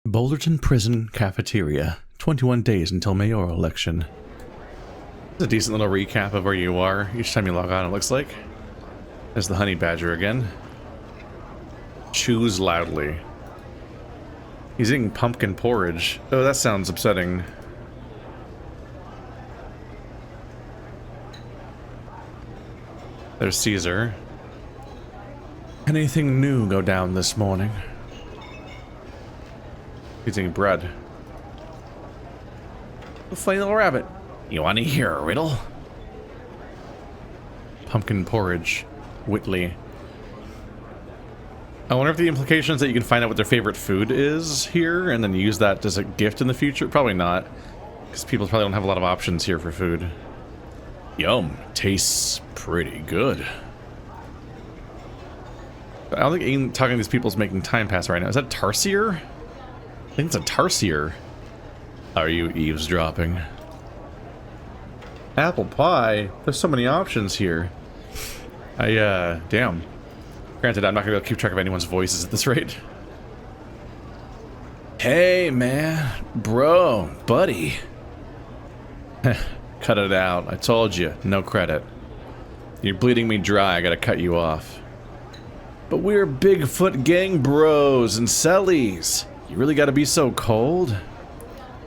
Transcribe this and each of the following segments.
Boulderton Prison Cafeteria. 21 days until mayoral election. It's a decent little recap of where you are each time you log on, it looks like. There's the honey badger again. Chews loudly. He's eating pumpkin porridge. Oh, that sounds upsetting. There's Caesar. Anything new go down this morning? He's eating bread. A funny little rabbit. You want to hear a riddle? Pumpkin porridge. Whitley. I wonder if the implication is that you can find out what their favorite food is here and then use that as a gift in the future? Probably not. Because people probably don't have a lot of options here for food. Yum. Tastes pretty good. I don't think even talking to these people is making time pass right now. Is that Tarsier? I think it's a Tarsier. Are you eavesdropping? Apple pie? There's so many options here. Damn. Granted, I'm not gonna be able to keep track of anyone's voices at this rate. Hey, man. Bro. Buddy. Cut it out. I told you. No credit. You're bleeding me dry. I gotta cut you off. But we're Bigfoot gang bros and sellies. You really gotta be so cold?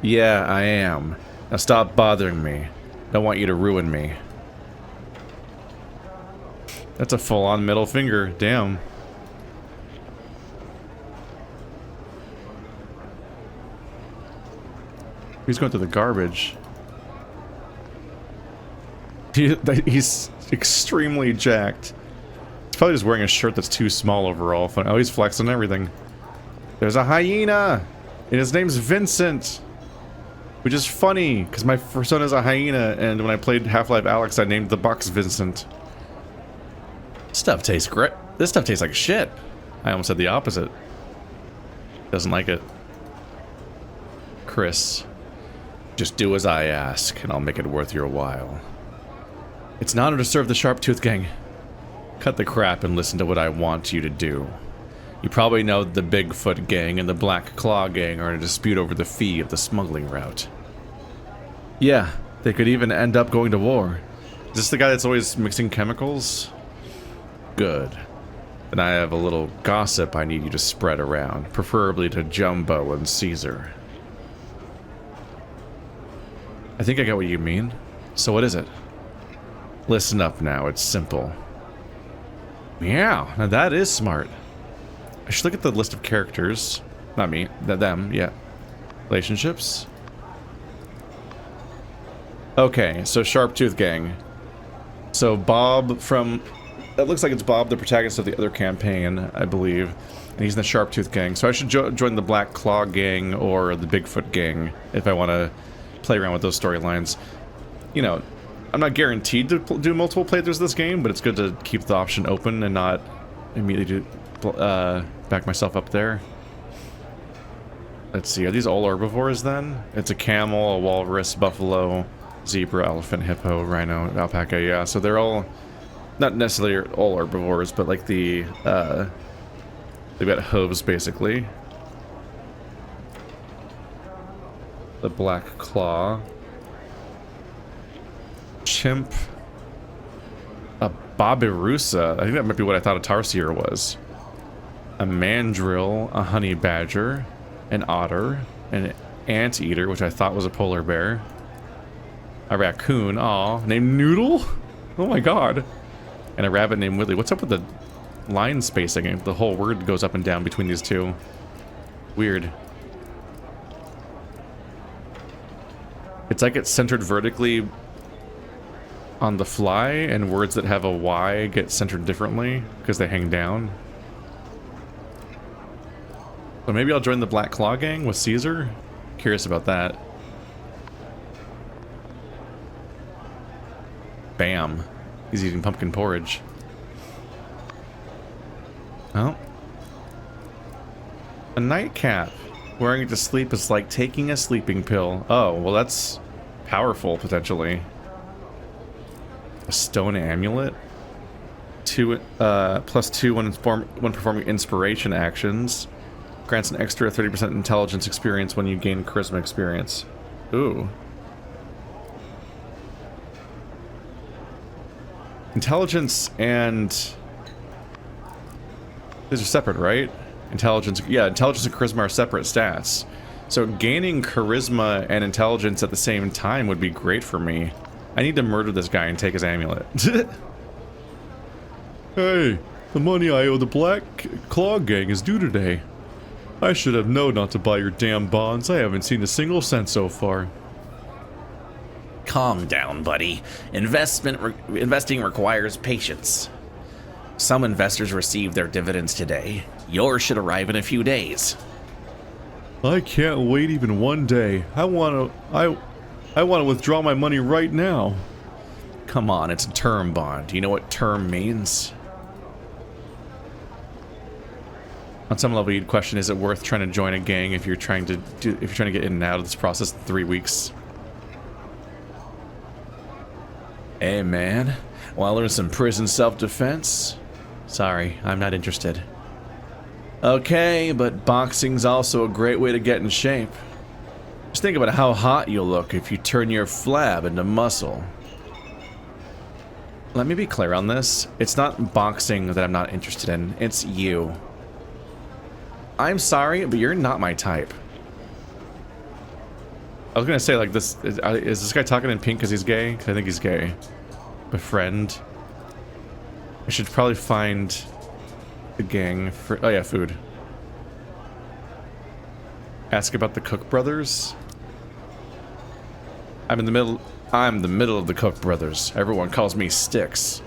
Yeah, I am. Now stop bothering me. Don't want you to ruin me. That's a full-on middle finger. Damn. He's going through the garbage. He's extremely jacked. He's probably just wearing a shirt that's too small overall. Oh, he's flexing everything. There's a hyena! And his name's Vincent! Which is funny, because my persona is a hyena, and when I played Half-Life Alyx, I named the box Vincent. Stuff tastes great. This stuff tastes like shit. I almost said the opposite. Doesn't like it. Chris. Just do as I ask, and I'll make it worth your while. It's an honor to serve the Sharp-Tooth Gang. Cut the crap and listen to what I want you to do. You probably know the Bigfoot Gang and the Black Claw Gang are in a dispute over the fee of the smuggling route. Yeah, they could even end up going to war. Is this the guy that's always mixing chemicals? Good. Then I have a little gossip I need you to spread around, preferably to Jumbo and Caesar. I think I got what you mean. So what is it? Listen up now, it's simple. Yeah, now that is smart. I should look at the list of characters. Not me, them, yeah. Relationships. Okay, so Sharp-Tooth Gang. So Bob from... It looks like it's Bob, the protagonist of the other campaign, I believe. And he's in the Sharp-Tooth Gang. So I should join the Black Claw Gang or the Bigfoot Gang if I want to play around with those storylines. You know, I'm not guaranteed to do multiple playthroughs of this game, but it's good to keep the option open and not immediately back myself up there. Let's see, are these all herbivores then? It's a camel, a walrus, buffalo, zebra, elephant, hippo, rhino, alpaca, yeah. So they're all, not necessarily all herbivores, but like the, they've got hooves basically. The black claw. Chimp. A babirusa. I think that might be what I thought a tarsier was. A mandrill, a honey badger, an otter, an anteater, which I thought was a polar bear, a raccoon, aw, named Noodle? Oh my god. And a rabbit named Whitley. What's up with the line spacing? The whole word goes up and down between these two. Weird. It's like it's centered vertically on the fly, and words that have a Y get centered differently because they hang down. So maybe I'll join the Black Claw Gang with Caesar? Curious about that. Bam. He's eating pumpkin porridge. Oh. A nightcap. Wearing it to sleep is like taking a sleeping pill. Oh, well that's powerful, potentially. A stone amulet. +2 when performing inspiration actions. grants an extra 30% intelligence experience when you gain charisma experience. Ooh. Intelligence and... These are separate, right? Intelligence... Yeah, intelligence and charisma are separate stats. So gaining charisma and intelligence at the same time would be great for me. I need to murder this guy and take his amulet. Hey, the money I owe the Black Claw Gang is due today. I should have known not to buy your damn bonds. I haven't seen a single cent so far. Calm down, buddy. Investing requires patience. Some investors received their dividends today. Yours should arrive in a few days. I can't wait even one day. I want to withdraw my money right now. Come on, it's a term bond. Do you know what term means? On some level, you'd question: is it worth trying to join a gang if you're trying to get in and out of this process in 3 weeks? Hey, man. Want to learn some prison self-defense? Sorry, I'm not interested. Okay, but boxing's also a great way to get in shape. Just think about how hot you'll look if you turn your flab into muscle. Let me be clear on this. It's not boxing that I'm not interested in. It's you. I'm sorry, but you're not my type. I was gonna say, like, this... Is this guy talking in pink because he's gay? Because I think he's gay. Befriend. I should probably find... the gang for... Oh yeah, food. Ask about the Cook brothers. I'm the middle of the Cook brothers. Everyone calls me Sticks.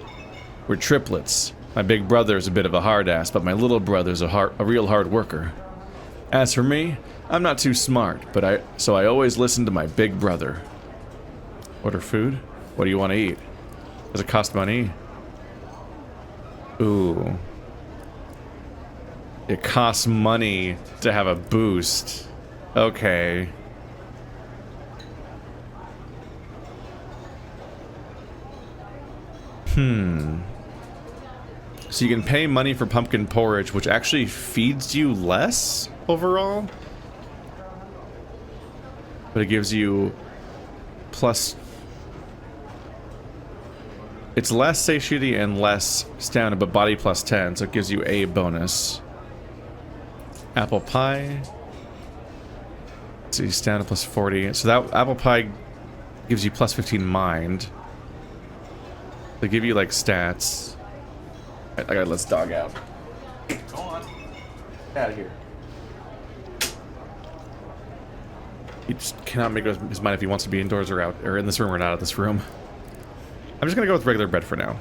We're triplets. My big brother is a bit of a hard ass, but my little brother's a real hard worker. As for me, I'm not too smart, so I always listen to my big brother. Order food? What do you want to eat? Does it cost money? Ooh. It costs money to have a boost. Okay. So you can pay money for pumpkin porridge, which actually feeds you less overall. But it gives you plus... It's less satiety and less stamina, but body plus 10, so it gives you a bonus. Apple pie. Let's see, stamina plus 40. So that apple pie gives you plus 15 mind. They give you like stats. I gotta let this dog out. Go on. Get out of here. He just cannot make up his mind if he wants to be indoors or out, or in this room or not out of this room. I'm just gonna go with regular bread for now.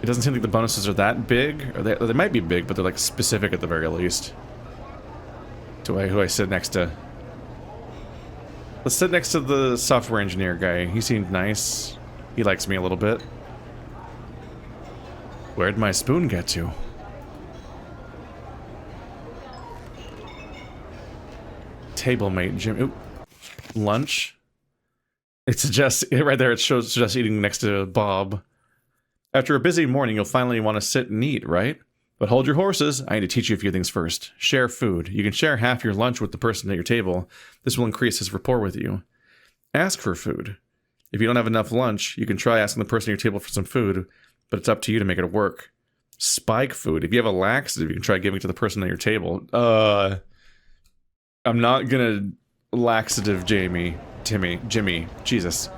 It doesn't seem like the bonuses are that big, or they might be big, but they're like specific at the very least. Who I sit next to. Let's sit next to the software engineer guy. He seemed nice. He likes me a little bit. Where'd my spoon get to? Table mate Jim. Oop. Lunch. It suggests right there. It suggests eating next to Bob. After a busy morning, you'll finally want to sit and eat, right? But hold your horses. I need to teach you a few things first. Share food. You can share half your lunch with the person at your table. This will increase his rapport with you. Ask for food. If you don't have enough lunch, you can try asking the person at your table for some food, but it's up to you to make it work. Spike food. If you have a laxative, you can try giving it to the person at your table. I'm not gonna laxative Jimmy. Jesus.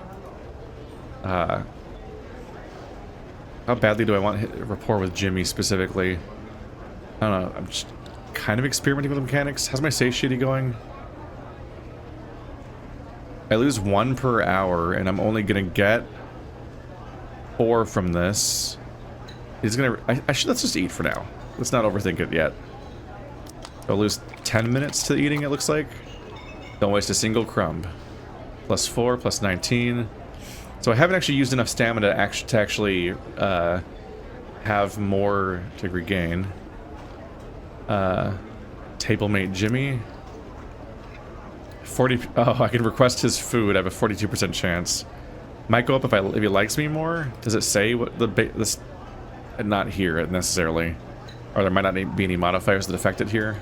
How badly do I want rapport with Jimmy specifically? I don't know. I'm just kind of experimenting with the mechanics. How's my satiety going? I lose 1 per hour, and I'm only gonna get 4 from this. He's gonna... let's just eat for now. Let's not overthink it yet. I'll lose 10 minutes to eating, it looks like. Don't waste a single crumb. Plus 4, plus 19. So I haven't actually used enough stamina to actually have more to regain. Tablemate Jimmy. 40... Oh, I can request his food. I have a 42% chance. Might go up if he likes me more. Does it say what this? Not here necessarily, or there might not be any modifiers that affect it here.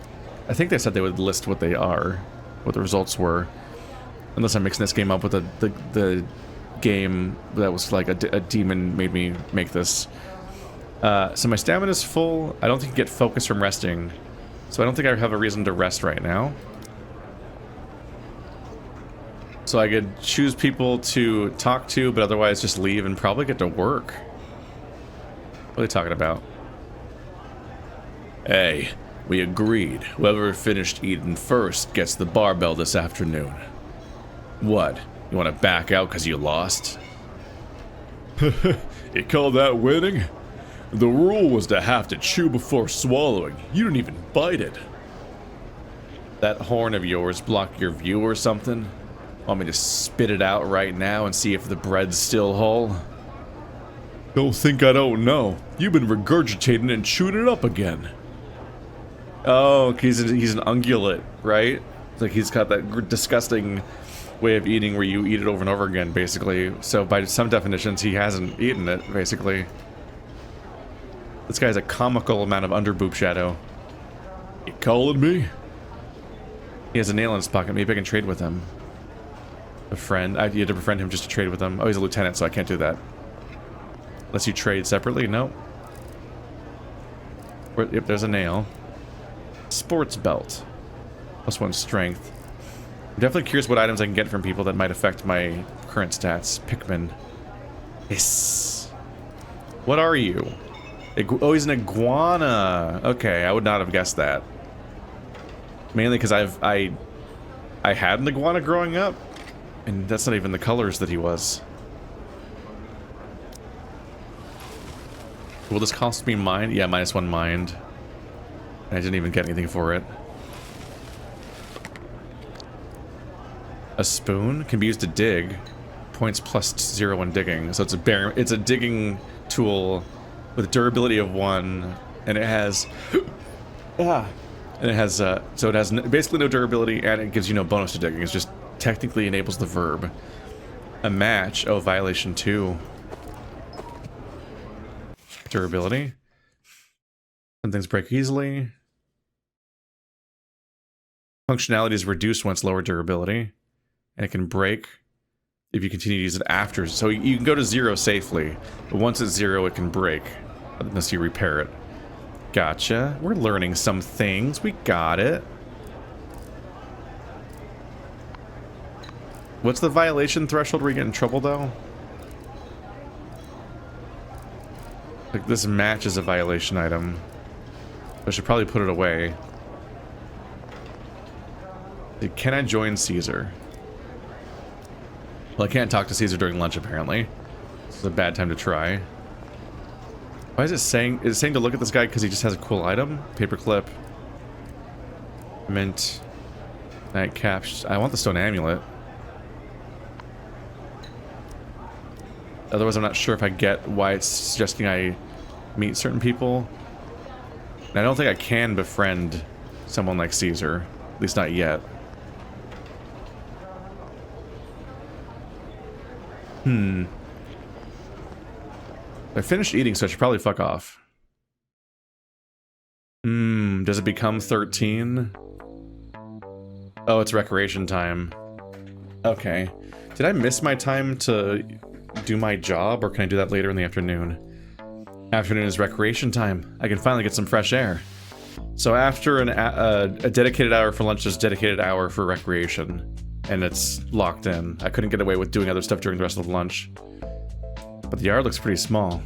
I think they said they would list what they are, what the results were. Unless I'm mixing this game up with the game that was like a demon made me make this. So my stamina's full. I don't think you get focus from resting. So I don't think I have a reason to rest right now. So I could choose people to talk to, but otherwise just leave and probably get to work. What are they talking about? Hey, we agreed. Whoever finished eating first gets the barbell this afternoon. What? You want to back out because you lost? You call that winning? The rule was to have to chew before swallowing. You didn't even bite it. That horn of yours block your view or something? Want me to spit it out right now and see if the bread's still whole? Don't think I don't know. You've been regurgitating and chewing it up again. Oh, he's an ungulate, right? Like he's got that disgusting way of eating where you eat it over and over again, basically. So by some definitions, he hasn't eaten it, basically. This guy has a comical amount of underboob shadow. You calling me? He has a nail in his pocket. Maybe I can trade with him. A friend. You had to befriend him just to trade with him. Oh, he's a lieutenant, so I can't do that. Unless you trade separately? No. Yep, there's a nail. Sports belt. +1 strength. I'm definitely curious what items I can get from people that might affect my current stats. Pikmin. Yes. What are you? Oh, he's an iguana. Okay, I would not have guessed that. Mainly because I had an iguana growing up, and that's not even the colors that he was. Will this cost me mind? Yeah, -1 mind. I didn't even get anything for it. A spoon can be used to dig. Points +0 when digging. So it's a digging tool with durability of 1, and it has so it has basically no durability, and it gives you no bonus to digging. It just technically enables the verb. A match. Oh, violation 2. Durability. Some things break easily. Functionality is reduced once lower durability, and it can break if you continue to use it after. So you can go to 0 safely, but once it's 0, it can break unless you repair it. Gotcha. We're learning some things. We got it. What's the violation threshold where you get in trouble, though? Like, this match is a violation item. I should probably put it away. Can I join Caesar? Well, I can't talk to Caesar during lunch, apparently. This is a bad time to try. Why is it saying... Is it saying to look at this guy because he just has a cool item? Paperclip. Mint. Nightcap. I want the stone amulet. Otherwise, I'm not sure if I get why it's suggesting I meet certain people. And I don't think I can befriend someone like Caesar. At least not yet. I finished eating, so I should probably fuck off. Does it become 13? Oh, it's recreation time. Okay. Did I miss my time to do my job, or can I do that later in the afternoon? Afternoon is recreation time. I can finally get some fresh air. So after a dedicated hour for lunch, there's a dedicated hour for recreation. And it's locked in. I couldn't get away with doing other stuff during the rest of the lunch. But the yard looks pretty small.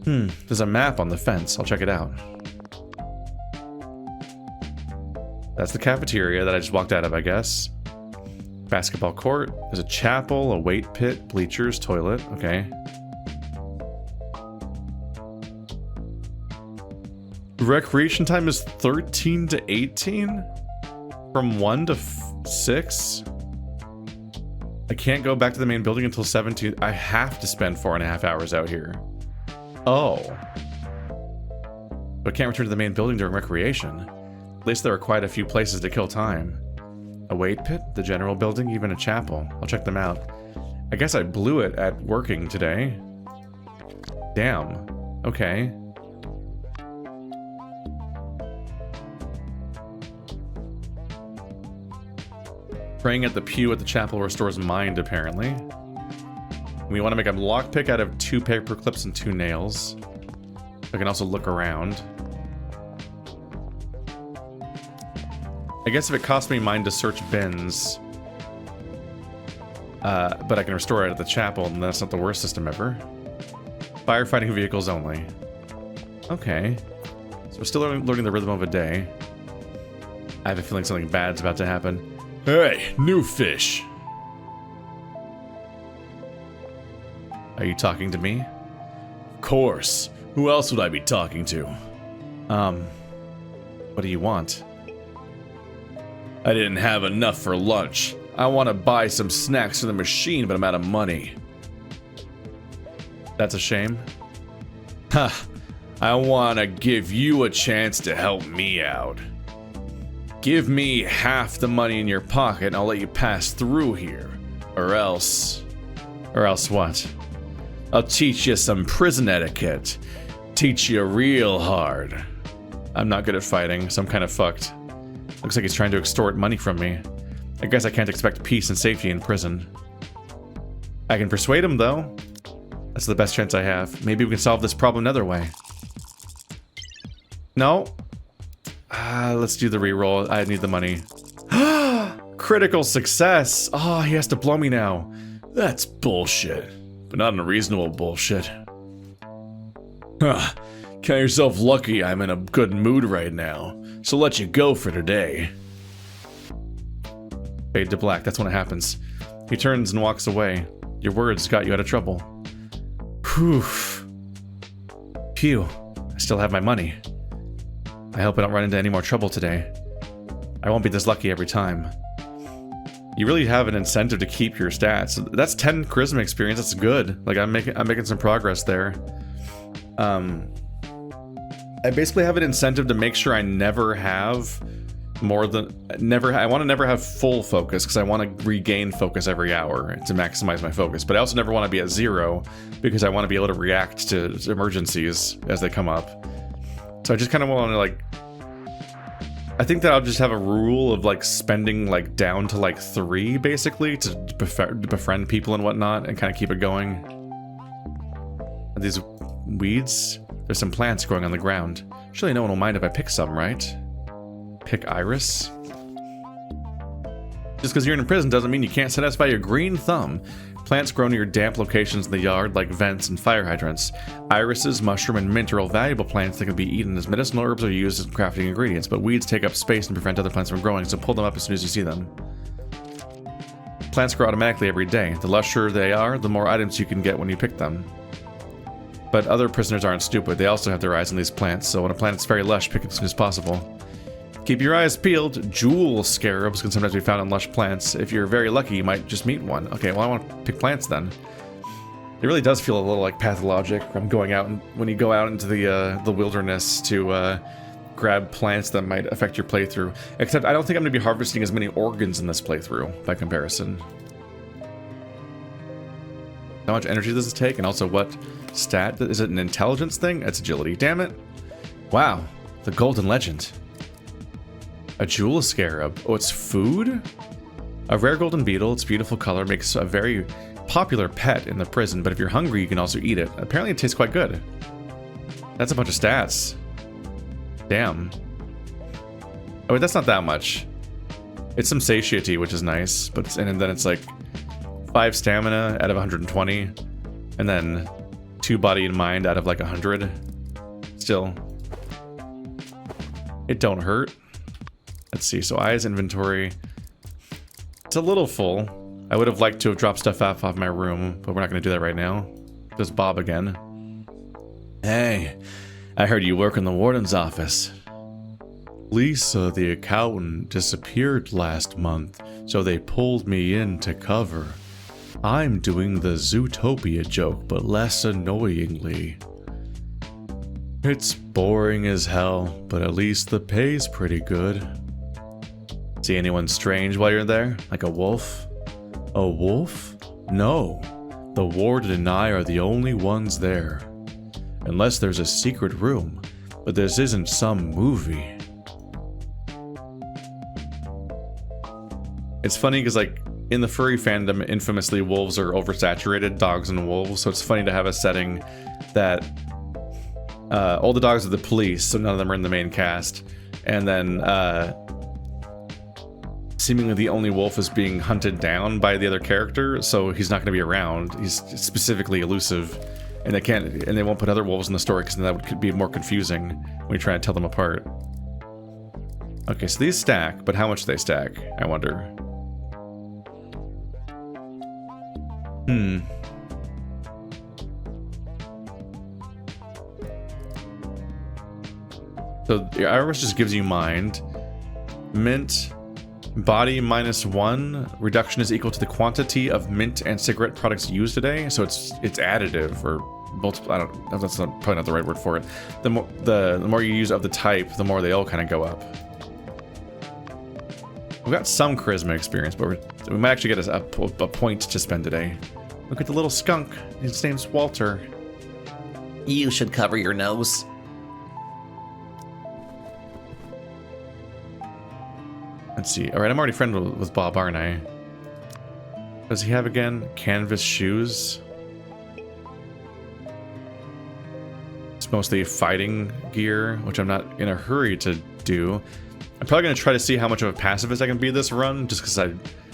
There's a map on the fence. I'll check it out. That's the cafeteria that I just walked out of, I guess. Basketball court. There's a chapel, a weight pit, bleachers, toilet. Okay. Recreation time is 13 to 18? From 1 to 6? I can't go back to the main building until 17. I have to spend 4.5 hours out here. Oh. But I can't return to the main building during recreation. At least there are quite a few places to kill time. A weight pit, the general building, even a chapel. I'll check them out. I guess I blew it at working today. Damn. Okay. Praying at the pew at the chapel restores mind, apparently. We want to make a lockpick out of 2 paper clips and 2 nails. I can also look around. I guess if it costs me mind to search bins, but I can restore it at the chapel, and that's not the worst system ever. Firefighting vehicles only. Okay. So we're still learning the rhythm of a day. I have a feeling something bad's about to happen. Hey, new fish. Are you talking to me? Of course. Who else would I be talking to? What do you want? I didn't have enough for lunch. I want to buy some snacks for the machine, but I'm out of money. That's a shame. Ha! I want to give you a chance to help me out. Give me half the money in your pocket and I'll let you pass through here. Or else... Or else what? I'll teach you some prison etiquette. Teach you real hard. I'm not good at fighting, so I'm kind of fucked. Looks like he's trying to extort money from me. I guess I can't expect peace and safety in prison. I can persuade him, though. That's the best chance I have. Maybe we can solve this problem another way. No. Let's do the reroll. I need the money. Critical success. Oh, he has to blow me now. That's bullshit. But not unreasonable bullshit. Count yourself lucky I'm in a good mood right now. So let you go for today. Fade to black. That's when it happens. He turns and walks away. Your words got you out of trouble. Whew. Phew. I still have my money. I hope I don't run into any more trouble today. I won't be this lucky every time. You really have an incentive to keep your stats. That's 10 charisma experience. That's good. Like I'm making some progress there. I basically have an incentive to make sure I never have more than I want to never have full focus because I want to regain focus every hour to maximize my focus. But I also never want to be at 0 because I want to be able to react to emergencies as they come up. So I just kind of want to like, I think that I'll just have a rule of like spending like down to like 3 basically to befriend people and whatnot and kind of keep it going. Are these weeds? There's some plants growing on the ground. Surely no one will mind if I pick some, right? Pick iris? Just because you're in prison doesn't mean you can't satisfy your green thumb. Plants grow near damp locations in the yard, like vents and fire hydrants. Irises, mushroom, and mint are all valuable plants that can be eaten as medicinal herbs or used as crafting ingredients, but weeds take up space and prevent other plants from growing, so pull them up as soon as you see them. Plants grow automatically every day. The lusher they are, the more items you can get when you pick them. But other prisoners aren't stupid. They also have their eyes on these plants, so when a plant is very lush, pick it as soon as possible. Keep your eyes peeled. Jewel scarabs can sometimes be found on lush plants. If you're very lucky, you might just meet one. Okay, well, I want to pick plants then. It really does feel a little like pathologic from going out and when you go out into the wilderness to grab plants that might affect your playthrough. Except I don't think I'm going to be harvesting as many organs in this playthrough by comparison. How much energy does this take? And also what stat? Is it an intelligence thing? It's agility. Damn it. Wow. The golden legend. A jewel scarab. Oh, it's food? A rare golden beetle. Its beautiful color makes a very popular pet in the prison, but if you're hungry, you can also eat it. Apparently it tastes quite good. That's a bunch of stats. Damn. Oh, wait, that's not that much. It's some satiety, which is nice, but and then it's like 5 stamina out of 120, and then 2 body and mind out of like 100. Still, it don't hurt. Let's see, so eyes inventory. It's a little full. I would have liked to have dropped stuff off my room, but we're not going to do that right now. There's Bob again. Hey, I heard you work in the warden's office. Lisa, the accountant, disappeared last month, so they pulled me in to cover. I'm doing the Zootopia joke, but less annoyingly. It's boring as hell, but at least the pay's pretty good. See anyone strange while you're there? Like a wolf? A wolf? No. The warden and I are the only ones there. Unless there's a secret room, but this isn't some movie. It's funny because, like, in the furry fandom, infamously, wolves are oversaturated, dogs and wolves. So it's funny to have a setting that all the dogs are the police, so none of them are in the main cast. And then seemingly the only wolf is being hunted down by the other character, so he's not going to be around. He's specifically elusive, and they won't put other wolves in the story because that would be more confusing when you try to tell them apart. Okay, so these stack, but how much do they stack? I wonder. So the iris just gives you mind. Mint, body -1. Reduction is equal to the quantity of mint and cigarette products used today. So it's additive or multiple. I don't. That's probably not the right word for it. The more you use of the type, the more they all kind of go up. We've got some charisma experience, but we might actually get a point to spend today. Look at the little skunk. His name's Walter. You should cover your nose. Let's see. All right, I'm already friendly with Bob, aren't I? What does he have again? Canvas shoes. It's mostly fighting gear, which I'm not in a hurry to do. I'm probably going to try to see how much of a pacifist I can be this run, just because I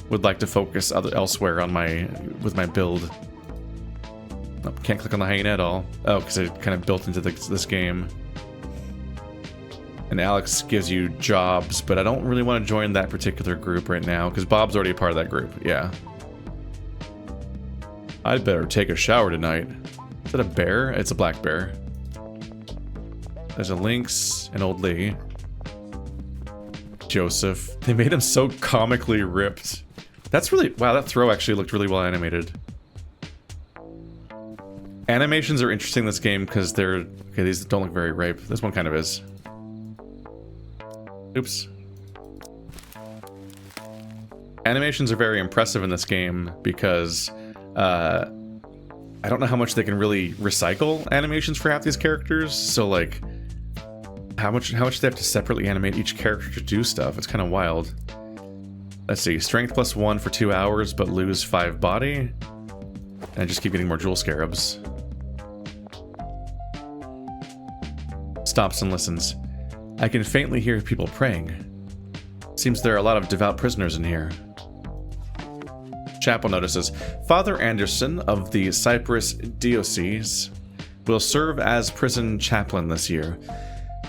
would like to focus elsewhere on with my build. Oh, can't click on the hyena at all. Oh, because it kind of built into this game. And Alex gives you jobs, but I don't really want to join that particular group right now, because Bob's already a part of that group. Yeah. I'd better take a shower tonight. Is that a bear? It's a black bear. There's a lynx, an old Lee. Joseph. They made him so comically ripped. That's really... Wow, that throw actually looked really well animated. Animations are interesting in this game because they're... Okay, these don't look very ripe. This one kind of is. Oops. Animations are very impressive in this game because I don't know how much they can really recycle animations for half these characters. So like, how much do they have to separately animate each character to do stuff? It's kind of wild. Let's see, strength +1 for 2 hours, but lose 5 body, and just keep getting more jewel scarabs. Stops and listens. I can faintly hear people praying. Seems there are a lot of devout prisoners in here. Chapel notices, Father Anderson of the Cyprus Diocese will serve as prison chaplain this year.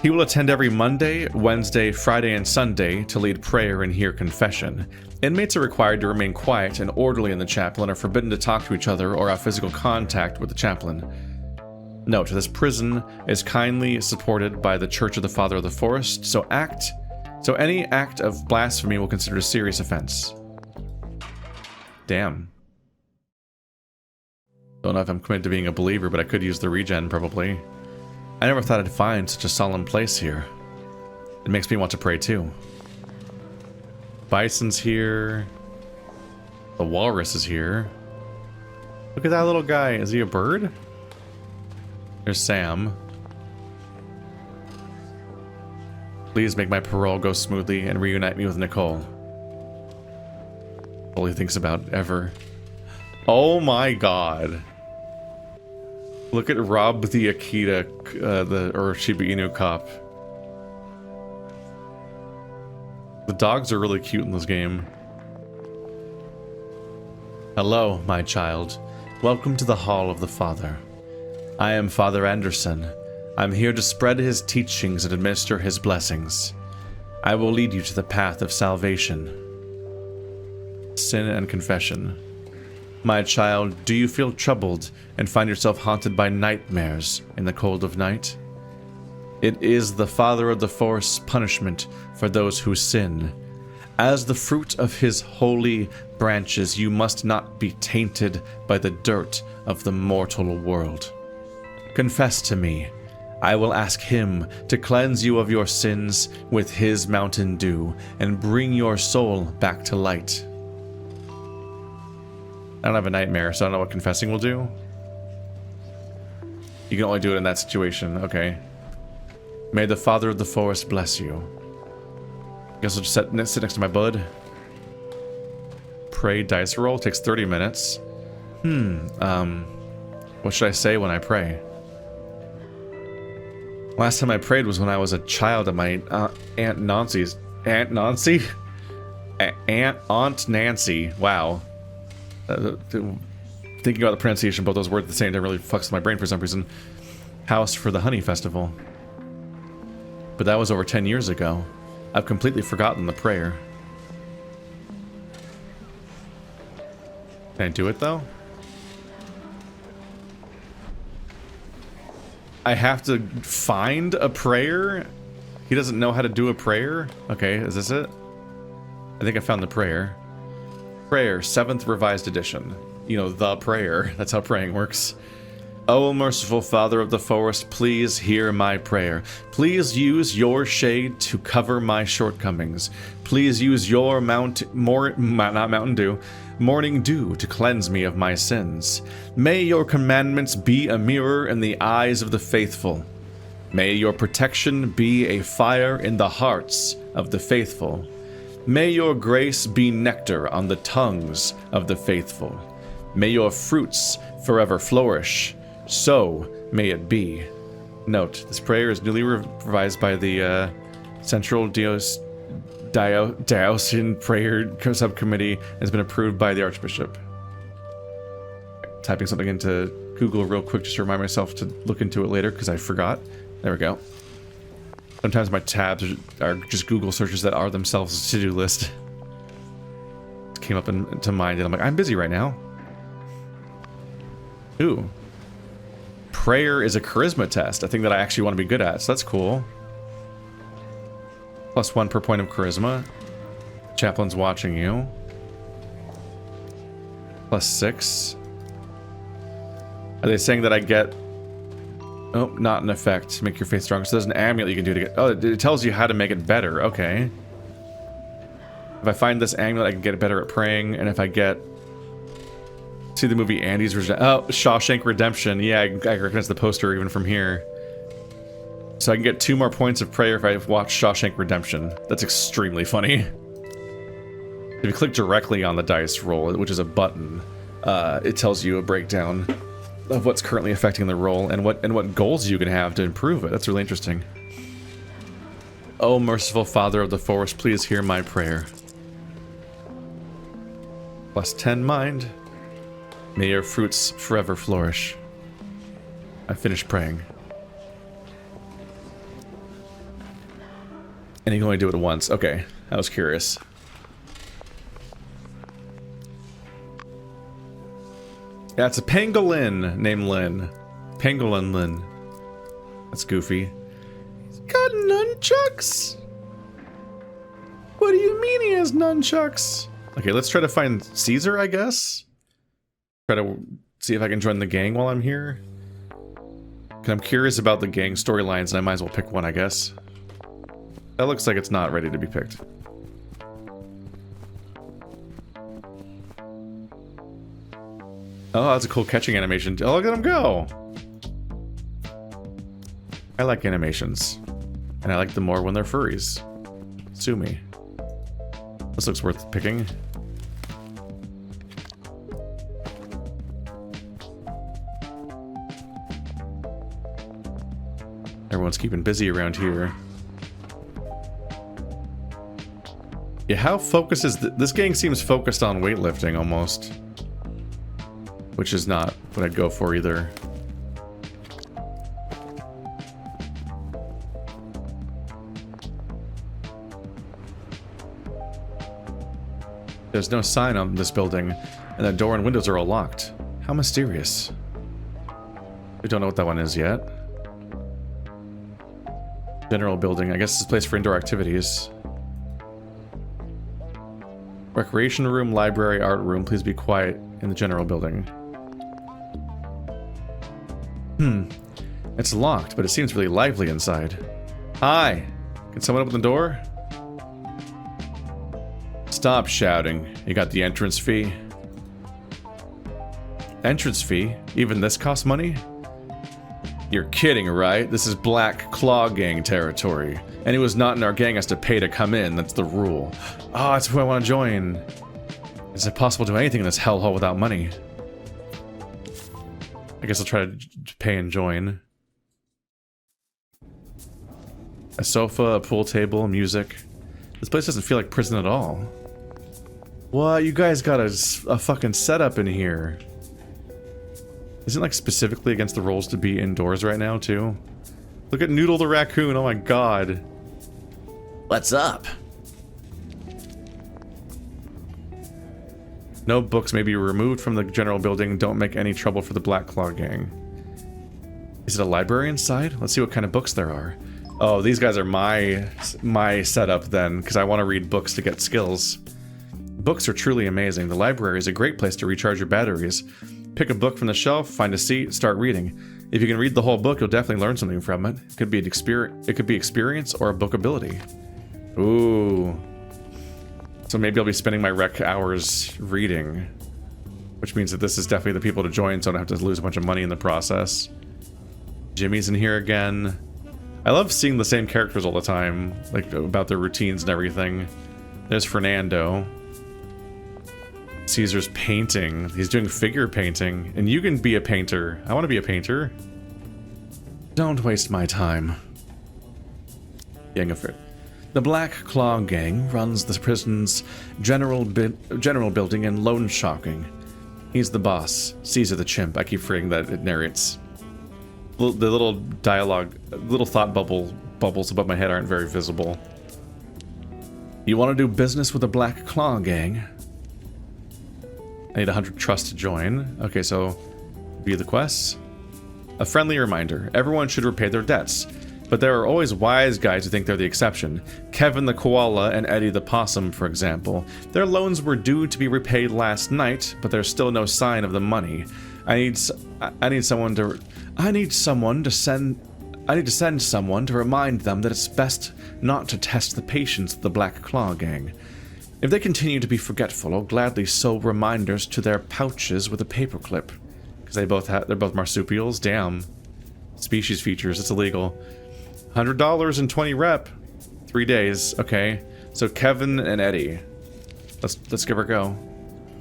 He will attend every Monday, Wednesday, Friday, and Sunday to lead prayer and hear confession. Inmates are required to remain quiet and orderly in the chapel and are forbidden to talk to each other or have physical contact with the chaplain. Note, this prison is kindly supported by the Church of the Father of the Forest, so any act of blasphemy will consider a serious offense. Damn. Don't know if I'm committed to being a believer, but I could use the regen, probably. I never thought I'd find such a solemn place here. It makes me want to pray too. Bison's here. The walrus is here. Look at that little guy. Is he a bird? There's Sam. Please make my parole go smoothly and reunite me with Nicole. All he thinks about ever. Oh my god. Look at Rob the Akita, or Shiba Inu cop. The dogs are really cute in this game. Hello, my child. Welcome to the Hall of the Father. I am Father Anderson. I'm here to spread his teachings and administer his blessings. I will lead you to the path of salvation. Sin and confession. My child, do you feel troubled and find yourself haunted by nightmares in the cold of night? It is the Father of the Forest's punishment for those who sin. As the fruit of his holy branches, you must not be tainted by the dirt of the mortal world. Confess to me. I will ask him to cleanse you of your sins with his mountain dew and bring your soul back to light. I don't have a nightmare, so I don't know what confessing will do. You can only do it in that situation. Okay. May the Father of the Forest bless you. Guess I'll just sit next to my bud. Pray dice roll. Takes 30 minutes. What should I say when I pray? Last time I prayed was when I was a child at my Aunt Nancy's. Aunt Nancy? Aunt Nancy. Wow. Thinking about the pronunciation of both those words at the same time really fucks with my brain for some reason. House for the Honey Festival. But that was over 10 years ago. I've completely forgotten the prayer. Can I do it though? I have to find a prayer? He doesn't know how to do a prayer? Okay, is this it? I think I found the prayer. Prayer, 7th revised edition. You know, the prayer. That's how praying works. O merciful Father of the forest, please hear my prayer. Please use your shade to cover my shortcomings. Please use your morning dew to cleanse me of my sins. May your commandments be a mirror in the eyes of the faithful. May your protection be a fire in the hearts of the faithful. May your grace be nectar on the tongues of the faithful. May your fruits forever flourish. So may it be. Note, this prayer is newly revised by the Central Diocesan Prayer Subcommittee and has been approved by the Archbishop. Typing something into Google real quick just to remind myself to look into it later because I forgot. There we go. Sometimes my tabs are just Google searches that are themselves a to-do list. It came up into mind and I'm like, I'm busy right now. Ooh. Prayer is a charisma test, a thing that I actually want to be good at, so that's cool. +1 per point of charisma. Chaplain's watching you. +6. Are they saying that I get... Oh, not an effect. Make your faith stronger. So there's an amulet you can do to get... Oh, it tells you how to make it better. Okay. If I find this amulet, I can get better at praying, and if I get... See the movie Andy's version. Oh, Shawshank Redemption. Yeah, I recognize the poster even from here. So I can get 2 more points of prayer if I watch Shawshank Redemption. That's extremely funny. If you click directly on the dice roll, which is a button, it tells you a breakdown of what's currently affecting the roll and what goals you can have to improve it. That's really interesting. Oh, merciful Father of the forest, please hear my prayer. +10 mind. May your fruits forever flourish. I finished praying. And you can only do it once. Okay, I was curious. Yeah, it's a pangolin named Lynn. Pangolin Lynn. That's goofy. He's got nunchucks? What do you mean he has nunchucks? Okay, let's try to find Caesar, I guess. Try to see if I can join the gang while I'm here. Because I'm curious about the gang storylines, and I might as well pick one, I guess. That looks like it's not ready to be picked. Oh, that's a cool catching animation. Oh, look at him go! I like animations. And I like them more when they're furries. Sue me. This looks worth picking. Everyone's keeping busy around here. Yeah, how focused is this gang seems focused on weightlifting almost. Which is not what I'd go for either. There's no sign on this building, and the door and windows are all locked. How mysterious. We don't know what that one is yet. General building. I guess it's a place for indoor activities. Recreation room, library, art room. Please be quiet in the general building. It's locked, but it seems really lively inside. Hi! Can someone open the door? Stop shouting. You got the entrance fee? Entrance fee? Even this costs money? You're kidding, right? This is Black Claw Gang territory. Anyone who's not in our gang has to pay to come in. That's the rule. Oh, that's who I want to join. Is it possible to do anything in this hellhole without money? I guess I'll try to pay and join. A sofa, a pool table, music. This place doesn't feel like prison at all. What? You guys got a fucking setup in here. Isn't it like specifically against the rules to be indoors right now too? Look at Noodle the raccoon, oh my god. What's up? No books may be removed from the general building. Don't make any trouble for the Black Claw gang. Is it a library inside? Let's see what kind of books there are. Oh, these guys are my setup then, because I want to read books to get skills. Books are truly amazing. The library is a great place to recharge your batteries. Pick a book from the shelf, find a seat, start reading. If you can read the whole book, you'll definitely learn something from it. It could be experience or a book ability. Ooh. So maybe I'll be spending my rec hours reading, which means that this is definitely the people to join, so I don't have to lose a bunch of money in the process. Jimmy's in here again. I love seeing the same characters all the time, like about their routines and everything. There's Fernando. Caesar's painting. He's doing figure painting, and you can be a painter. I want to be a painter. Don't waste my time. Gang of it. The Black Claw gang runs the prison's general building in Lone Shocking. He's the boss. Caesar the chimp. I keep forgetting that it narrates. The little dialogue, little thought bubbles above my head aren't very visible. You want to do business with the Black Claw gang? I need 100 trust to join. Okay, so view the quests. A friendly reminder. Everyone should repay their debts. But there are always wise guys who think they're the exception. Kevin the Koala and Eddie the Possum, for example. Their loans were due to be repaid last night, but there's still no sign of the money. I need to send someone to remind them that it's best not to test the patience of the Black Claw gang. If they continue to be forgetful, I'll gladly sew reminders to their pouches with a paperclip. Because they're both marsupials. Damn. Species features. It's illegal. $100 and 20 rep. 3 days. Okay. So Kevin and Eddie. Let's give her a go.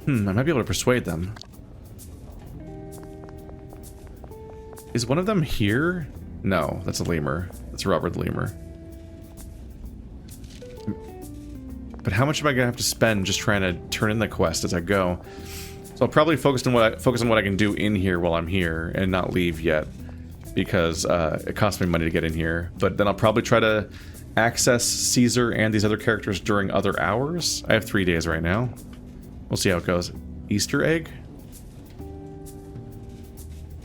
I might be able to persuade them. Is one of them here? No, that's a lemur. That's Robert the lemur. But how much am I gonna have to spend just trying to turn in the quest as I go? So I'll probably focus on what I can do in here while I'm here and not leave yet, because it costs me money to get in here. But then I'll probably try to access Caesar and these other characters during other hours. I have 3 days right now. We'll see how it goes. Easter egg?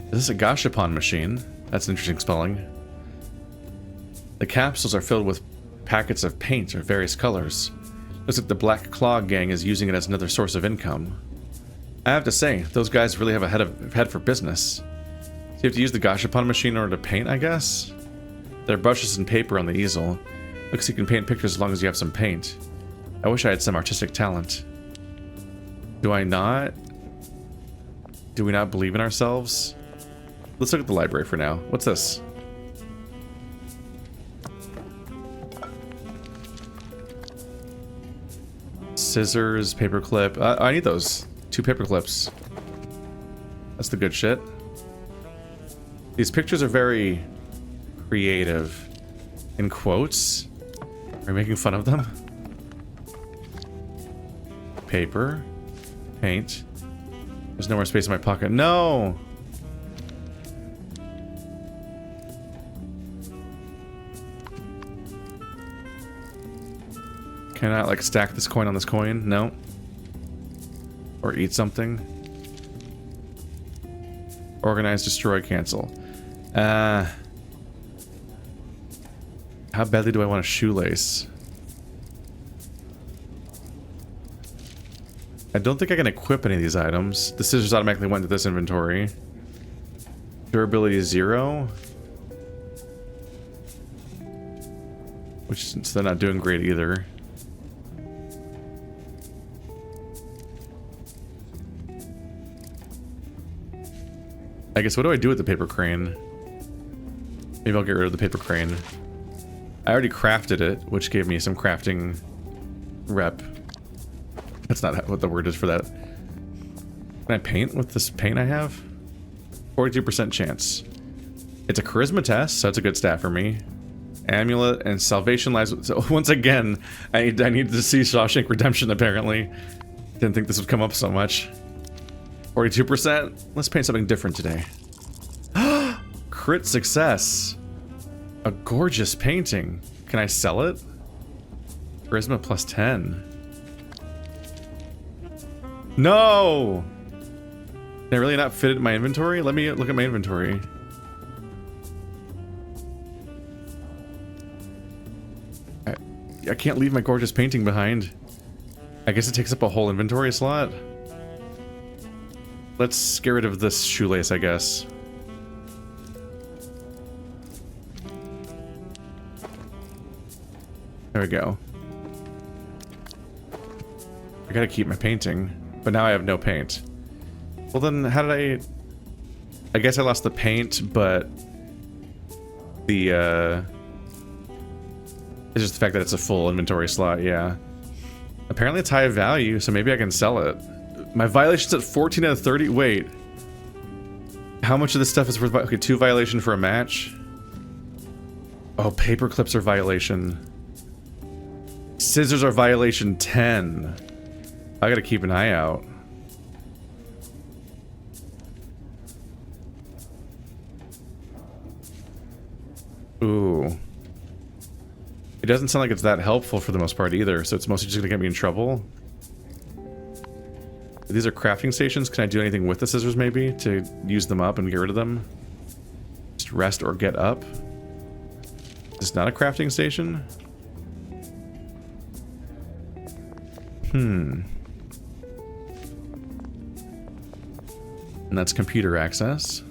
Is this a gashapon machine? That's an interesting spelling. The capsules are filled with packets of paint of various colors. Looks like the Black Claw gang is using it as another source of income. I have to say, those guys really have a head for business. So you have to use the gashapon machine in order to paint, I guess? There are brushes and paper on the easel. Looks like you can paint pictures as long as you have some paint. I wish I had some artistic talent. Do I not? Do we not believe in ourselves? Let's look at the library for now. What's this? Scissors, paperclip. I need those. 2 paperclips. That's the good shit. These pictures are very creative. In quotes. Are you making fun of them? Paper. Paint. There's no more space in my pocket. No! Can I like stack this coin on this coin? No. Or eat something. Organize, destroy, cancel. How badly do I want a shoelace? I don't think I can equip any of these items. The scissors automatically went to this inventory. Durability is 0. Which since they're not doing great either. I guess what do I do with the paper crane? Maybe I'll get rid of the paper crane. I already crafted it, which gave me some crafting rep. That's not what the word is for that. Can I paint with this paint I have? 42% chance. It's a charisma test, so it's a good stat for me. Amulet and salvation lies. So once again, I need to see Shawshank Redemption. Apparently, didn't think this would come up so much. 42%. Let's paint something different today. Crit success. A gorgeous painting. Can I sell it? Charisma plus 10. No! Can I really not fit it in my inventory? Let me look at my inventory. I can't leave my gorgeous painting behind. I guess it takes up a whole inventory slot. Let's get rid of this shoelace, I guess. There we go. I gotta keep my painting, but now I have no paint. Well then, how did I guess I lost the paint, but the, it's just the fact that it's a full inventory slot, yeah. Apparently it's high value, so maybe I can sell it. My violation's at 14 out of 30. Wait. How much of this stuff is worth? Okay, 2 violation for a match. Oh, paper clips are violation. Scissors are violation 10. I gotta keep an eye out. Ooh. It doesn't sound like it's that helpful for the most part either, so it's mostly just gonna get me in trouble. These are crafting stations. Can I do anything with the scissors maybe to use them up and get rid of them? Just rest or get up. Is this not a crafting station? And that's computer access.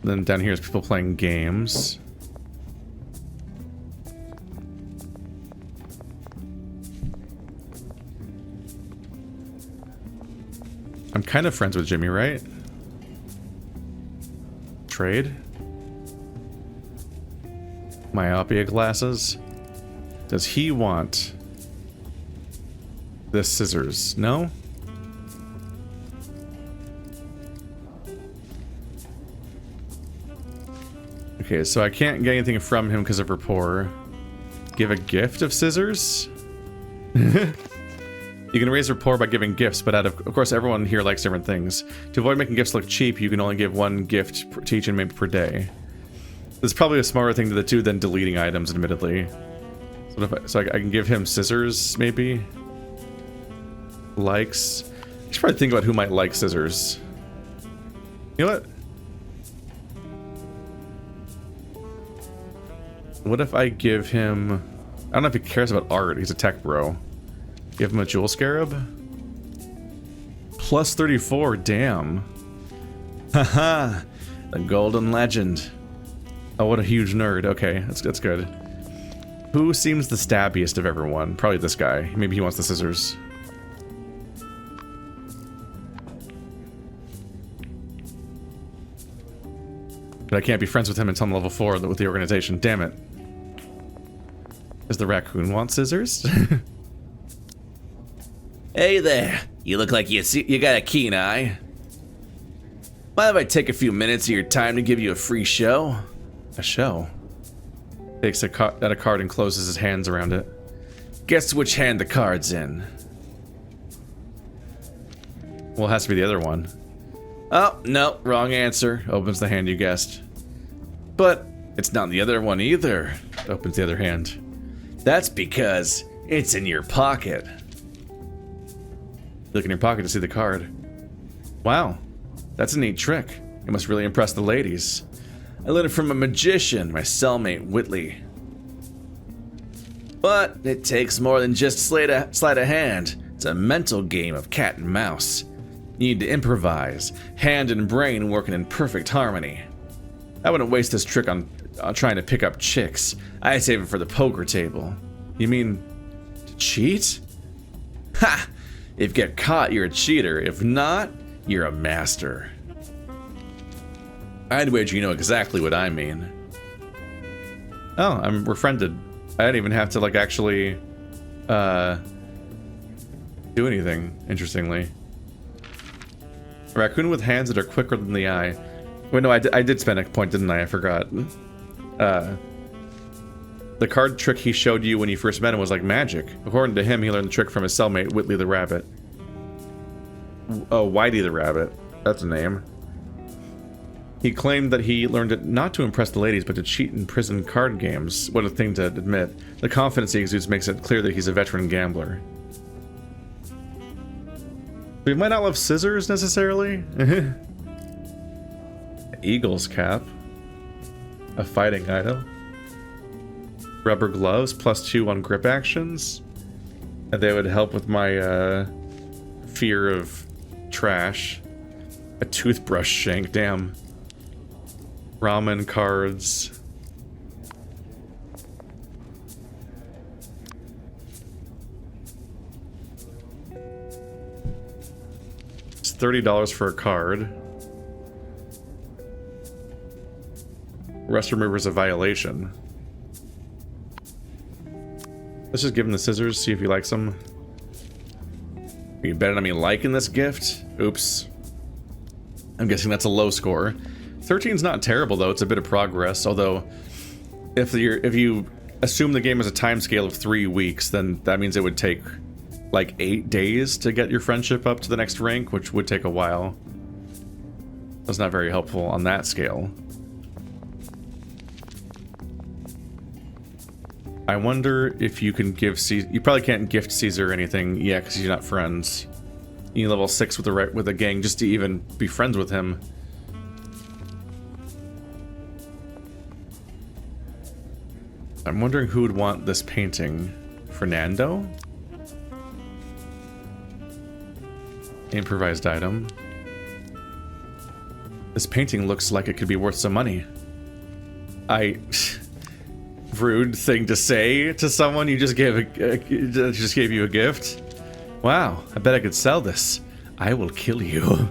Then down here is people playing games. I'm kind of friends with Jimmy, right? Trade? Myopia glasses? Does he want the scissors? No? Okay, so I can't get anything from him because of rapport. Give a gift of scissors? You can raise rapport by giving gifts, but of course everyone here likes different things. To avoid making gifts look cheap, you can only give 1 gift to each inmate per day. This is probably a smarter thing to do than deleting items, admittedly. So I can give him scissors, maybe? Likes. I should probably think about who might like scissors. You know what? What if I give him... I don't know if he cares about art. He's a tech bro. Give him a jewel scarab? Plus 34, damn. Haha, the golden legend. Oh, what a huge nerd. Okay, that's good. Who seems the stabbiest of everyone? Probably this guy. Maybe he wants the scissors. But I can't be friends with him until I'm level 4 with the organization. Damn it. Does the raccoon want scissors? Hey there. You look like you got a keen eye. Mind if I take a few minutes of your time to give you a free show? A show? Takes out a card and closes his hands around it. Guess which hand the card's in. Well, it has to be the other one. Oh, no, wrong answer. Opens the hand you guessed. But it's not the other one either. Opens the other hand. That's because it's in your pocket. Look in your pocket to see the card. Wow, that's a neat trick. It must really impress the ladies. I learned it from a magician, my cellmate Whitley. But it takes more than just sleight of hand. It's a mental game of cat and mouse. You need to improvise, hand and brain working in perfect harmony. I wouldn't waste this trick on trying to pick up chicks. I save it for the poker table. You mean to cheat? Ha! If you get caught, you're a cheater. If not, you're a master. I'd wager you know exactly what I mean. Oh, we're friended. I didn't even have to, like, actually, do anything, interestingly. A raccoon with hands that are quicker than the eye. Wait, no, I did spend a point, didn't I? I forgot. The card trick he showed you when you first met him was like magic. According to him, he learned the trick from his cellmate, Whitley the Rabbit. Oh, Whitey the Rabbit. That's a name. He claimed that he learned it not to impress the ladies, but to cheat in prison card games. What a thing to admit. The confidence he exudes makes it clear that he's a veteran gambler. We might not love scissors, necessarily. Eagle's cap. A fighting item. Rubber gloves, +2 on grip actions. And they would help with my, fear of trash. A toothbrush shank, damn. Ramen cards. It's $30 for a card. Rust remover is a violation. Let's just give him the scissors, see if he likes them. Are you betting on me liking this gift? Oops. I'm guessing that's a low score. 13's not terrible though, it's a bit of progress, although if you assume the game has a time scale of 3 weeks, then that means it would take like 8 days to get your friendship up to the next rank, which would take a while. That's not very helpful on that scale. I wonder if you can give Caesar... You probably can't gift Caesar anything yet because you're not friends. You need level 6 with a gang just to even be friends with him. I'm wondering who would want this painting. Fernando? Improvised item. This painting looks like it could be worth some money. Rude thing to say to someone you just gave you a gift. Wow, I bet I could sell this. I will kill you.